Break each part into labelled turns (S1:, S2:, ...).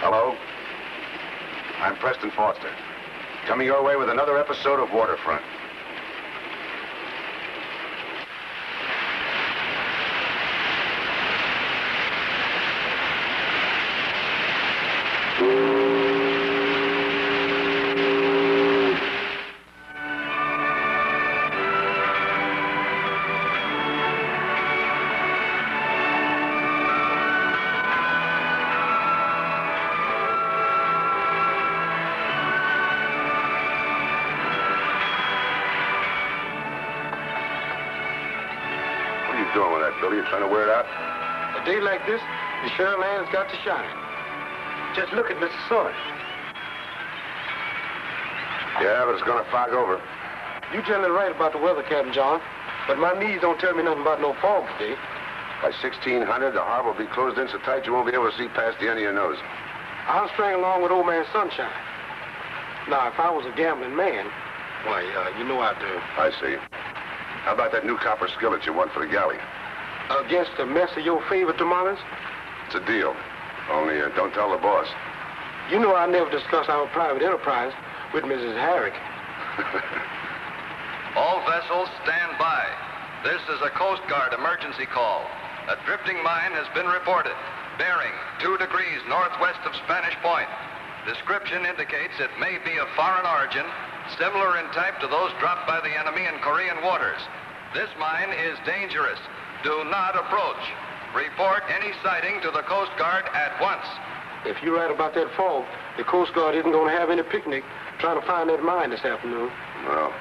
S1: Hello? I'm Preston Foster, coming your way with another episode of Waterfront. Trying to wear it out?
S2: A day like this, the shore land's got to shine. Just look at Mr. Sawyer.
S1: Yeah, but it's gonna fog over.
S2: You telling it right about the weather, Captain John, but my knees don't tell me nothing about no fog today.
S1: By 1600, the harbor will be closed in so tight you won't be able to see past the end of your nose.
S2: I'll string along with old man Sunshine. Now, if I was a gambling man, why, you know I'd do.
S1: I see. How about that new copper skillet you want for the galley?
S2: Against the mess of your favorite tamales?
S1: It's a deal. Only don't tell the boss.
S2: You know I never discuss our private enterprise with Mrs. Herrick.
S3: All vessels stand by. This is a Coast Guard emergency call. A drifting mine has been reported, bearing 2 degrees northwest of Spanish Point. Description indicates it may be of foreign origin, similar in type to those dropped by the enemy in Korean waters. This mine is dangerous. Do not approach. Report any sighting to the Coast Guard at once.
S2: If you're right about that fog, the Coast Guard isn't going to have any picnic trying to find that mine this afternoon.
S1: Well.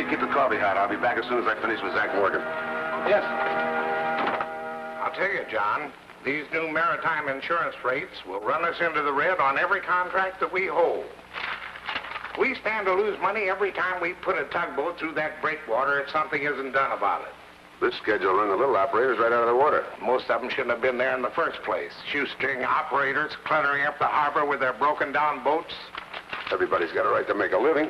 S1: Keep the coffee hot. I'll be back as soon as I finish with Zach Morgan.
S2: Yes.
S4: I'll tell you, John, these new maritime insurance rates will run us into the red on every contract that we hold. We stand to lose money every time we put a tugboat through that breakwater if something isn't done about it.
S1: This schedule run the little operators right out of the water.
S4: Most of them shouldn't have been there in the first place. Shoestring operators cluttering up the harbor with their broken-down boats.
S1: Everybody's got a right to make a living.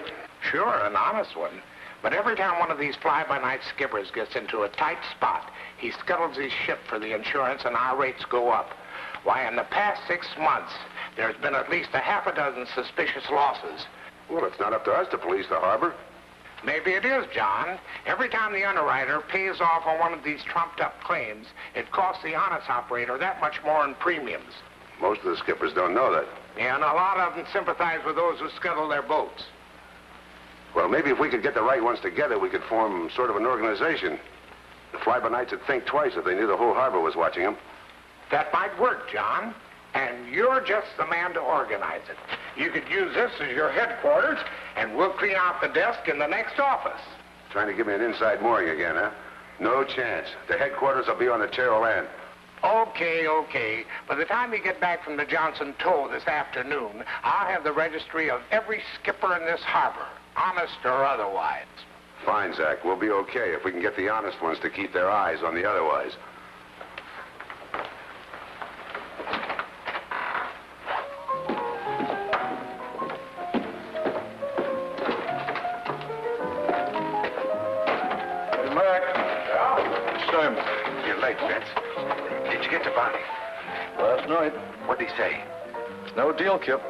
S4: Sure, an honest one. But every time one of these fly-by-night skippers gets into a tight spot, he scuttles his ship for the insurance and our rates go up. Why, in the past 6 months, there's been at least a half a dozen suspicious losses.
S1: Well, it's not up to us to police the harbor.
S4: Maybe it is, John. Every time the underwriter pays off on one of these trumped-up claims, it costs the honest operator that much more in premiums.
S1: Most of the skippers don't know that.
S4: Yeah, and a lot of them sympathize with those who scuttle their boats.
S1: Well, maybe if we could get the right ones together, we could form sort of an organization. The fly-by-nights would think twice if they knew the whole harbor was watching them.
S4: That might work, John. And you're just the man to organize it. You could use this as your headquarters, and we'll clean out the desk in the next office.
S1: Trying to give me an inside mooring again, huh? No chance. The headquarters will be on the Chero land.
S4: Okay. By the time you get back from the Johnson Tow this afternoon, I'll have the registry of every skipper in this harbor. Honest or otherwise.
S1: Fine, Zach. We'll be okay if we can get the honest ones to keep their eyes on the otherwise.
S2: Hey, Mark. Yeah? Simon.
S1: You're late, Vince. Did you get to Bonnie?
S5: Last night.
S1: What'd he say?
S5: No deal, Kip.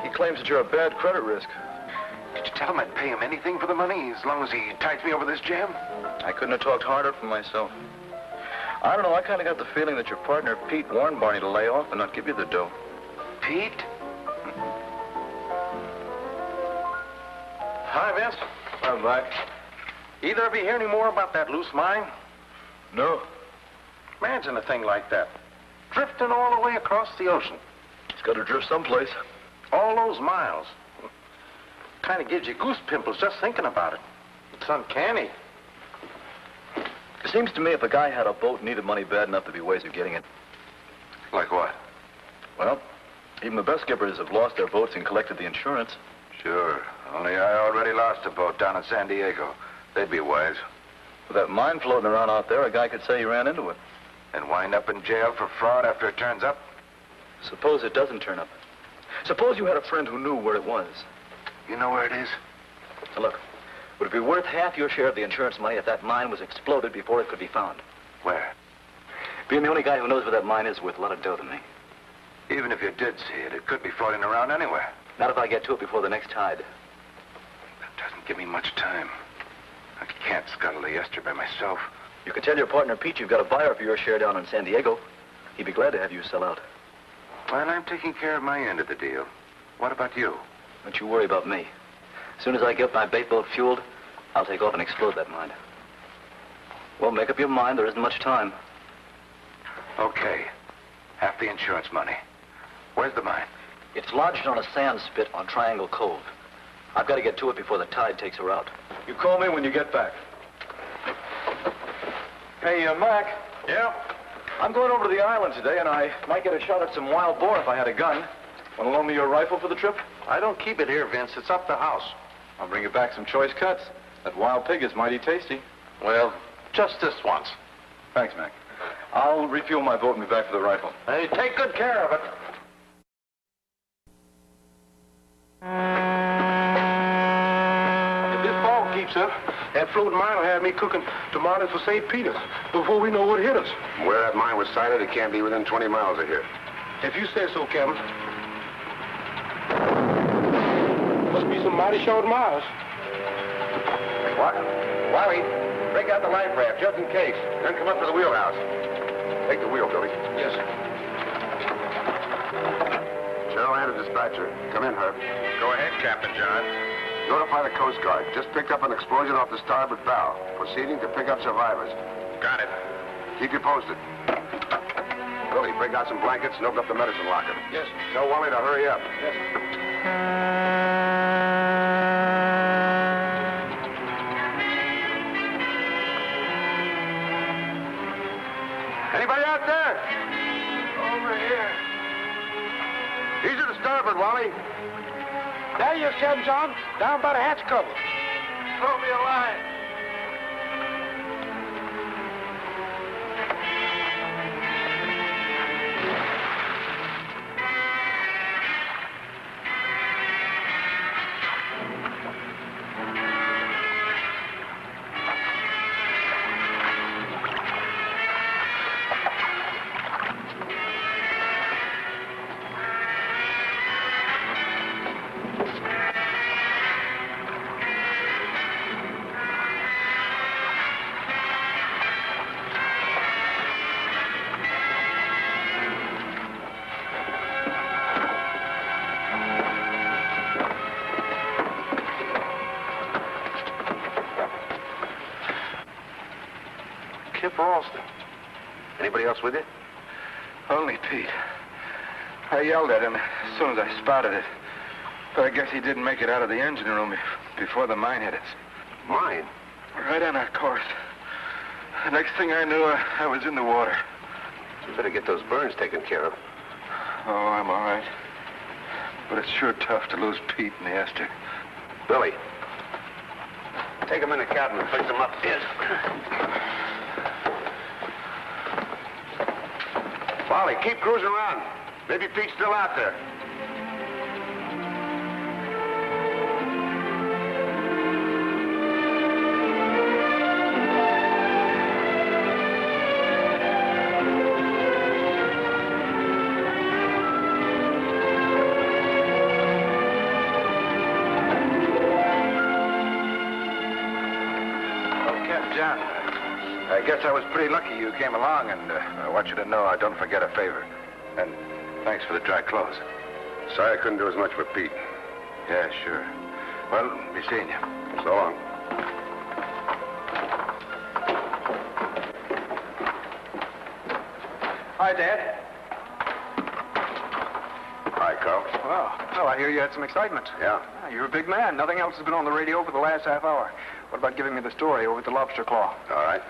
S5: He claims that you're a bad credit risk.
S1: Did you tell him I'd pay him anything for the money as long as he tides me over this jam?
S5: I couldn't have talked harder for myself. I don't know, I kind of got the feeling that your partner, Pete, warned Barney to lay off and not give you the dough.
S1: Pete?
S2: Hi, Vince.
S5: Hi, Mike.
S2: Either of you hear any more about that loose mine?
S5: No.
S2: Imagine a thing like that. Drifting all the way across the ocean.
S5: It's got to drift someplace.
S2: All those miles. Kind of gives you goose pimples just thinking about it. It's uncanny.
S5: It seems to me if a guy had a boat and needed money bad enough, there'd be ways of getting it.
S1: Like what?
S5: Well, even the best skippers have lost their boats and collected the insurance.
S1: Sure. Only I already lost a boat down in San Diego. They'd be wise.
S5: With that mine floating around out there, a guy could say he ran into it.
S3: And wind up in jail for fraud after it turns up?
S5: Suppose it doesn't turn up. Suppose you had a friend who knew where it was.
S3: You know where it is?
S5: Now look, would it be worth half your share of the insurance money if that mine was exploded before it could be found?
S3: Where?
S5: Being the only guy who knows where that mine is worth a lot of dough to me.
S3: Even if you did see it, it could be floating around anywhere.
S5: Not if I get to it before the next tide.
S3: That doesn't give me much time. I can't scuttle the Ester by myself.
S5: You can tell your partner Pete you've got a buyer for your share down in San Diego. He'd be glad to have you sell out.
S3: Well, I'm taking care of my end of the deal. What about you?
S5: Don't you worry about me. As soon as I get my bait boat fueled, I'll take off and explode that mine. Well, make up your mind. There isn't much time.
S3: Okay. Half the insurance money. Where's the mine?
S5: It's lodged on a sand spit on Triangle Cove. I've got to get to it before the tide takes her out. You call me when you get back. Hey, Mac.
S2: Yeah?
S5: I'm going over to the island today, and I might get a shot at some wild boar if I had a gun. Want to loan me your rifle for the trip?
S2: I don't keep it here, Vince. It's up the house.
S5: I'll bring you back some choice cuts. That wild pig is mighty tasty.
S2: Well, just this once.
S5: Thanks, Mac. I'll refuel my boat and be back for the rifle.
S2: Hey, take good care of it. If this fog keeps up, that floating mine will have me cooking tomatoes for St. Peter's before we know what hit us.
S1: Where that mine was sighted, it can't be within 20 miles of here.
S2: If you say so, Captain. Must be some mighty short miles.
S1: What? Wally, break out the life raft, just in case. Then come up to the wheelhouse. Take the wheel, Billy.
S2: Yes, sir.
S1: Cheryl and a dispatcher. Come in, Herb.
S3: Go ahead, Captain John.
S1: Notify the Coast Guard. Just picked up an explosion off the starboard bow. Proceeding to pick up survivors.
S3: Got it.
S1: Keep you posted. Billy, break out some blankets and open up the medicine locker.
S2: Yes.
S1: Tell Wally to hurry up.
S2: Yes, sir.
S1: Anybody out there?
S2: Over here.
S1: Easy to starboard, Wally.
S2: There you is, Captain John. Down by the hatch cover. Throw me a line.
S1: Anybody else with you?
S3: Only Pete. I yelled at him as soon as I spotted it. But I guess he didn't make it out of the engine room before the mine hit us.
S1: Mine?
S3: Right on our course. The next thing I knew, I was in the water.
S1: You better get those burns taken care of.
S3: Oh, I'm all right. But it's sure tough to lose Pete and the Ester.
S1: Billy, take them in the cabin and fix them up. Yes. Wally, keep cruising around. Maybe Pete's still out there.
S3: John, I guess I was pretty lucky you came along, and I want you to know I don't forget a favor. And thanks for the dry clothes.
S1: Sorry I couldn't do as much for Pete.
S3: Yeah, sure. Well, be seeing you.
S1: So long.
S2: Hi, Dad.
S1: Hi, Carl.
S2: Well, I hear you had some excitement.
S1: Yeah.
S2: You're a big man. Nothing else has been on the radio for the last half hour. What about giving me the story over at the Lobster Claw?
S1: All right.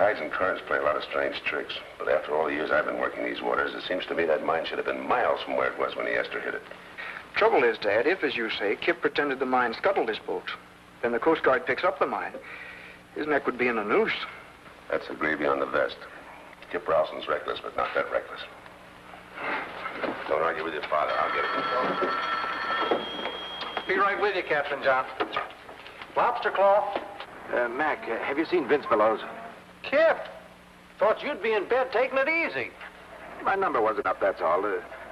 S1: Tides and currents play a lot of strange tricks. But after all the years I've been working these waters, it seems to me that mine should have been miles from where it was when the Esther hit it.
S2: Trouble is, Dad, if, as you say, Kip pretended the mine scuttled his boat, then the Coast Guard picks up the mine, his neck would be in a noose.
S1: That's the gravy on the vest. Kip Ralston's reckless, but not that reckless. Don't argue with your father. I'll get it.
S2: Be right with you, Captain John. Lobster claw. Mac, have you seen Vince Bellows? Kip, thought you'd be in bed taking it easy.
S6: My number wasn't up, that's all.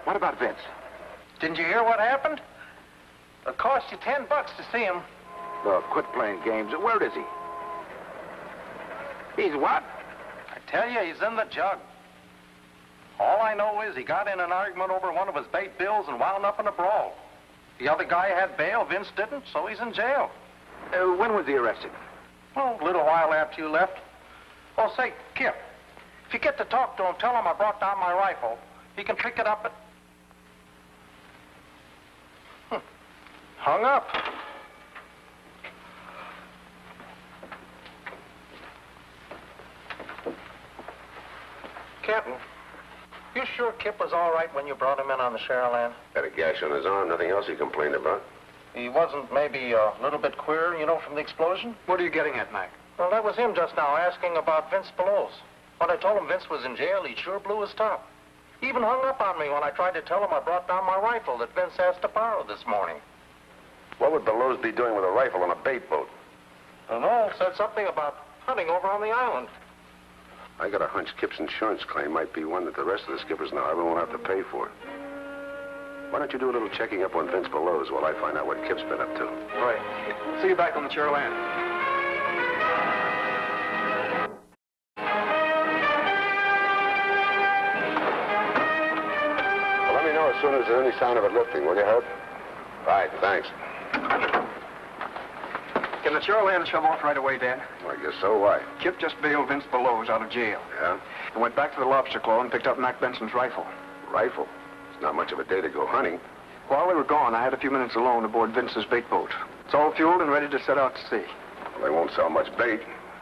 S6: What about Vince?
S2: Didn't you hear what happened? It cost you $10 to see him.
S6: Look, quit playing games. Where is he? He's what?
S2: I tell you, he's in the jug. All I know is he got in an argument over one of his bait bills and wound up in a brawl. The other guy had bail, Vince didn't, so he's in jail.
S6: When was he arrested?
S2: Oh, a little while after you left. Oh, say, Kip, if you get to talk to him, tell him I brought down my rifle. He can pick it up at... Hung up. Captain, you sure Kip was all right when you brought him in on the Cheryland?
S1: Had a gash on his arm, nothing else he complained about.
S2: He wasn't maybe a little bit queer, you know, from the explosion?
S6: What are you getting at, Mac?
S2: Well, that was him just now asking about Vince Bellows. When I told him Vince was in jail, he sure blew his top. He even hung up on me when I tried to tell him I brought down my rifle that Vince asked to borrow this morning.
S1: What would Bellows be doing with a rifle on a bait boat?
S2: I don't know. Said something about hunting over on the island.
S1: I got a hunch Kip's insurance claim might be one that the rest of the skippers in the harbor won't have to pay for. Why don't you do a little checking up on Vince Bellows while I find out what Kip's been up to?
S6: Right. See you back on the Cheryland.
S1: Well, let me know as soon as there's any sign of it lifting, will you, Herb? Right, thanks.
S6: Can the Cheryland shove off right away, Dad?
S1: Well, I guess so. Why?
S6: Kip just bailed Vince Bellows out of jail.
S1: Yeah?
S6: And went back to the lobster claw and picked up Mac Benson's rifle.
S1: Rifle? It's not much of a day to go hunting.
S6: While they were gone, I had a few minutes alone aboard Vince's bait boat. It's all fueled and ready to set out to sea.
S1: Well, they won't sell much bait.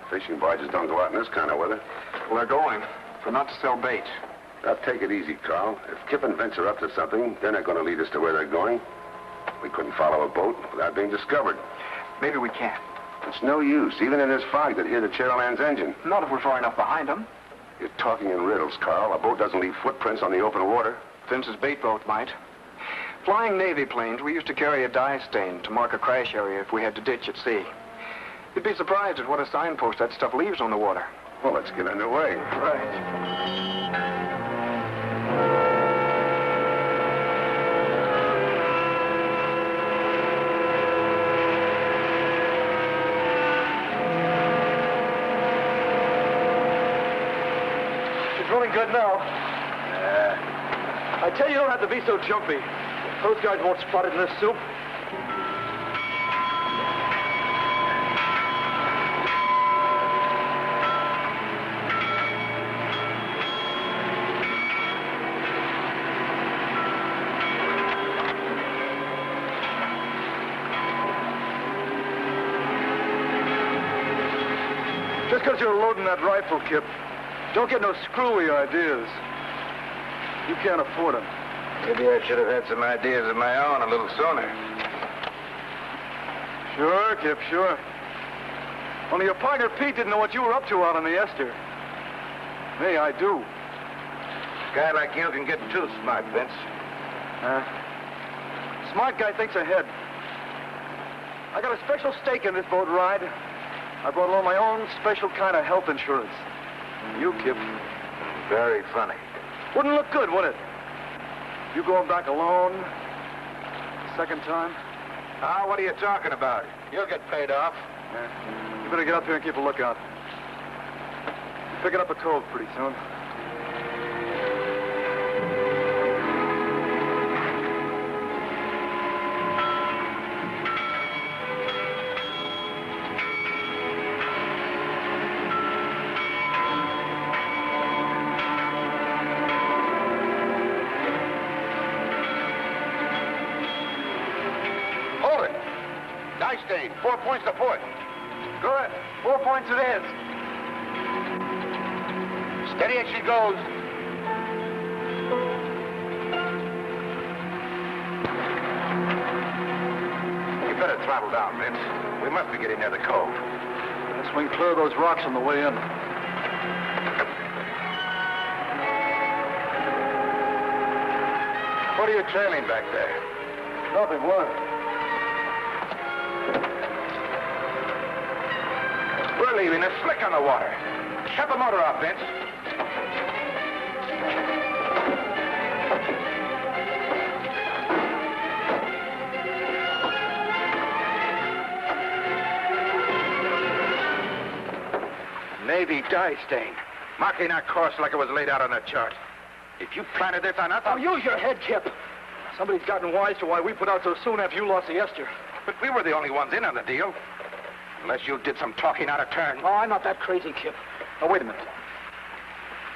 S1: Fishing barges don't go out in this kind of weather.
S6: Well, they're going, but not to sell bait.
S1: Now, take it easy, Carl. If Kip and Vince are up to something, they're not going to lead us to where they're going. We couldn't follow a boat without being discovered.
S6: Maybe we can.
S1: It's no use, even in this fog, to hear the Cheryland's engine.
S6: Not if we're far enough behind them.
S1: You're talking in riddles, Carl. A boat doesn't leave footprints on the open water.
S6: Vince's bait boat might. Flying Navy planes, we used to carry a dye stain to mark a crash area if we had to ditch at sea. You'd be surprised at what a signpost that stuff leaves on the water.
S1: Well, let's get underway.
S6: Right.
S2: Really good now. I tell you, you don't have to be so jumpy. Those guys won't spot it in this soup. Just because you're loading that rifle, Kip, don't get no screwy ideas. You can't afford them.
S4: Maybe I should have had some ideas of my own a little sooner.
S2: Sure, Kip, sure. Only your partner Pete didn't know what you were up to out on the Esther. Me, I do.
S4: A guy like you can get too smart, Vince.
S2: Smart guy thinks ahead. I got a special stake in this boat ride. I brought along my own special kind of health insurance. You, Kip.
S4: Very funny.
S2: Wouldn't look good, would it? You going back alone? Second time?
S4: Ah, what are you talking about? You'll get paid off.
S2: Yeah. You better get up here and keep a lookout. You're picking up a cold pretty soon.
S1: Hold it. Dye stain. 4 points to port.
S2: Good. 4 points it is.
S4: Steady as she goes. You better throttle down, Vince. We must be getting near the cove.
S6: Let's swing clear of those rocks on the way in.
S4: What are you trailing back there?
S6: Nothing, what?
S4: We're leaving a slick on the water. Shut the motor off, Vince. Navy dye stain. Marking our course like it was laid out on a chart. If you planted this on us...
S6: Now, use your head, Kip. Somebody's gotten wise to why we put out so soon after you lost the Esther.
S4: But we were the only ones in on the deal. Unless you did some talking out of turn.
S6: Oh, I'm not that crazy, Kip. Now, wait a minute.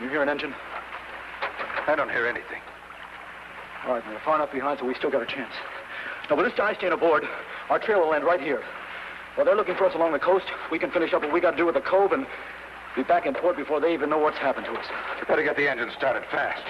S6: You hear an engine?
S4: I don't hear anything.
S6: All right, they're far enough behind, so we still got a chance. Now, with this dye stain aboard, our trail will end right here. While they're looking for us along the coast, we can finish up what we got to do with the cove and be back in port before they even know what's happened to us.
S4: You better get the engine started fast.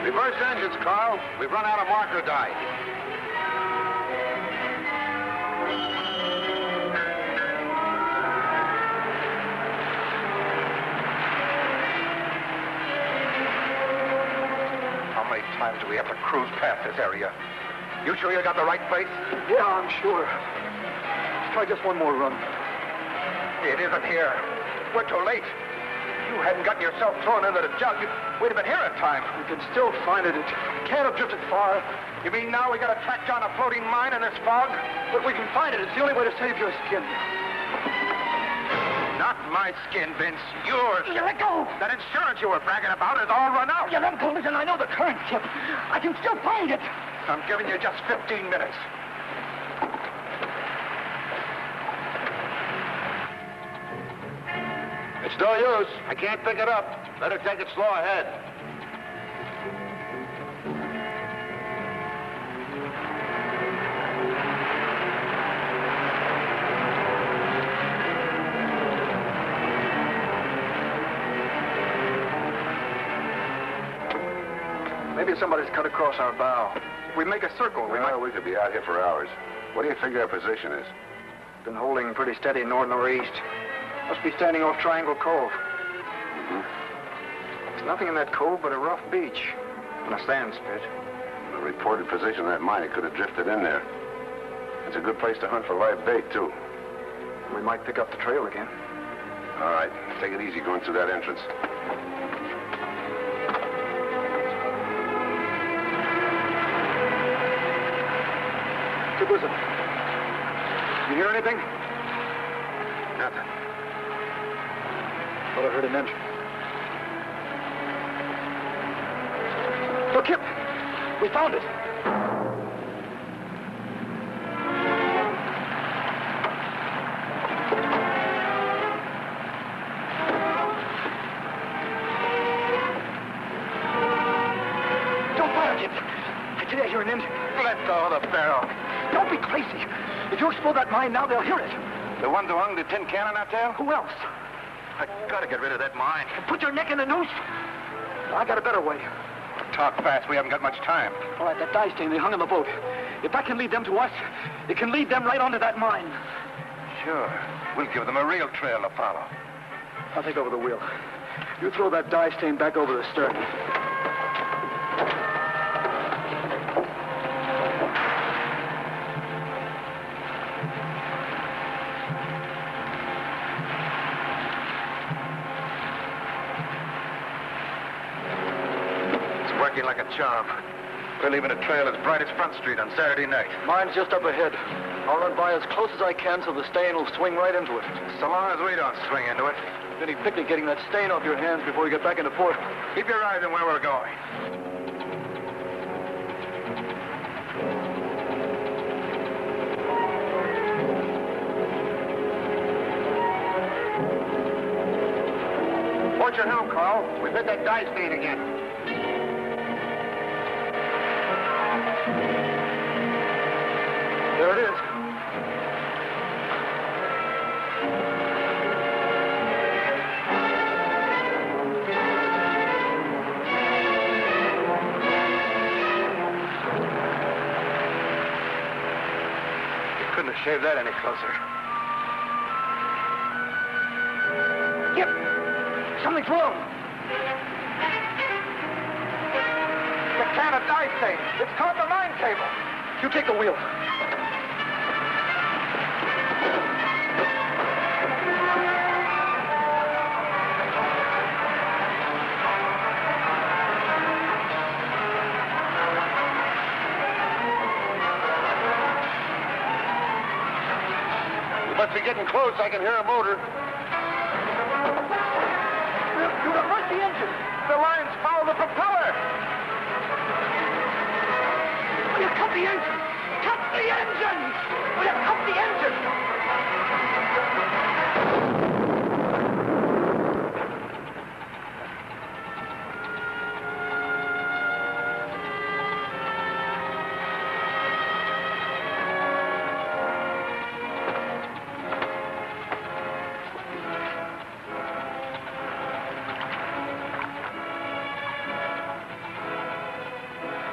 S4: Reverse engines, Carl. We've run out of marker dye. How many times do we have to cruise past this area? You sure you got the right place?
S6: Yeah, I'm sure. Let's try just one more run.
S4: It isn't here. We're too late. You hadn't gotten yourself thrown into the jug, we'd have been here in time.
S6: We can still find it. It can't have drifted far.
S4: You mean now we gotta track down a floating mine in this fog?
S6: But we can find it. It's the only way to save your skin.
S4: Not my skin, Vince. Yours.
S6: You let go.
S4: That insurance you were bragging about is all run out.
S6: You let go. Listen, I know the current, Kip. I can still find it.
S4: I'm giving you just 15 minutes. It's no use. I can't pick it up. Better take it slow ahead.
S6: Maybe somebody's cut across our bow. If we make a circle,
S1: We could be out here for hours. What do you figure our position is?
S6: Been holding pretty steady north-northeast. Must be standing off Triangle Cove. There's nothing in that cove but a rough beach and a sand spit.
S1: The reported position of that mine, it could have drifted in there. It's a good place to hunt for live bait, too.
S6: We might pick up the trail again.
S1: All right, take it easy going through that entrance.
S6: Kip, listen. You hear anything?
S4: Nothing.
S6: Thought I heard an engine. Look, Kip! We found it! Don't fire, Kip! I tell you, I hear an engine.
S4: Let go of the barrel.
S6: Don't be crazy. If you explode that mine now, they'll hear it.
S4: The ones who hung the tin can on our tail?
S6: Who else?
S4: I gotta get rid of that mine.
S6: Put your neck in the noose. I got a better way.
S4: Talk fast. We haven't got much time.
S6: All right, that dye stain they hung on the boat. If that can lead them to us, it can lead them right onto that mine.
S4: Sure. We'll give them a real trail to follow.
S6: I'll take over the wheel. You throw that dye stain back over the stern.
S4: Like a charm. We're leaving a trail as bright as Front Street on Saturday night.
S6: Mine's just up ahead. I'll run by as close as I can so the stain will swing right into it.
S4: So long as we don't swing into it.
S6: Any picnic getting that stain off your hands before we get back into port.
S4: Keep your eyes on where we're going. Watch your helm, Carl. We've hit that dye stain again.
S6: There it is.
S2: You couldn't have shaved that any closer.
S6: Yep. Something's wrong.
S2: The can of dye stain. It's caught the line cable.
S6: You take the wheel.
S1: We must be getting close. I can hear a motor.
S6: You reverse the engine.
S2: The lines follow the propeller.
S6: Will you cut the engine? Cut the engine! Will you cut the engine?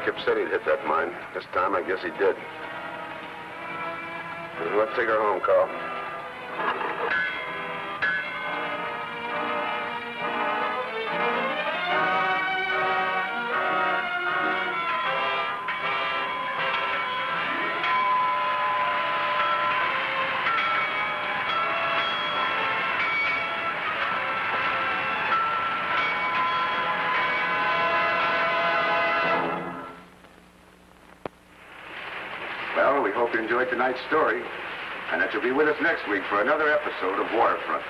S1: Kip said he'd hit that mine. This time, I guess he did. Let's take her home, Carl. Well, we hope you enjoyed tonight's story, and that you'll be with us next week for another episode of Waterfront.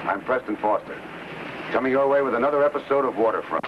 S1: I'm Preston Foster, coming your way with another episode of Waterfront.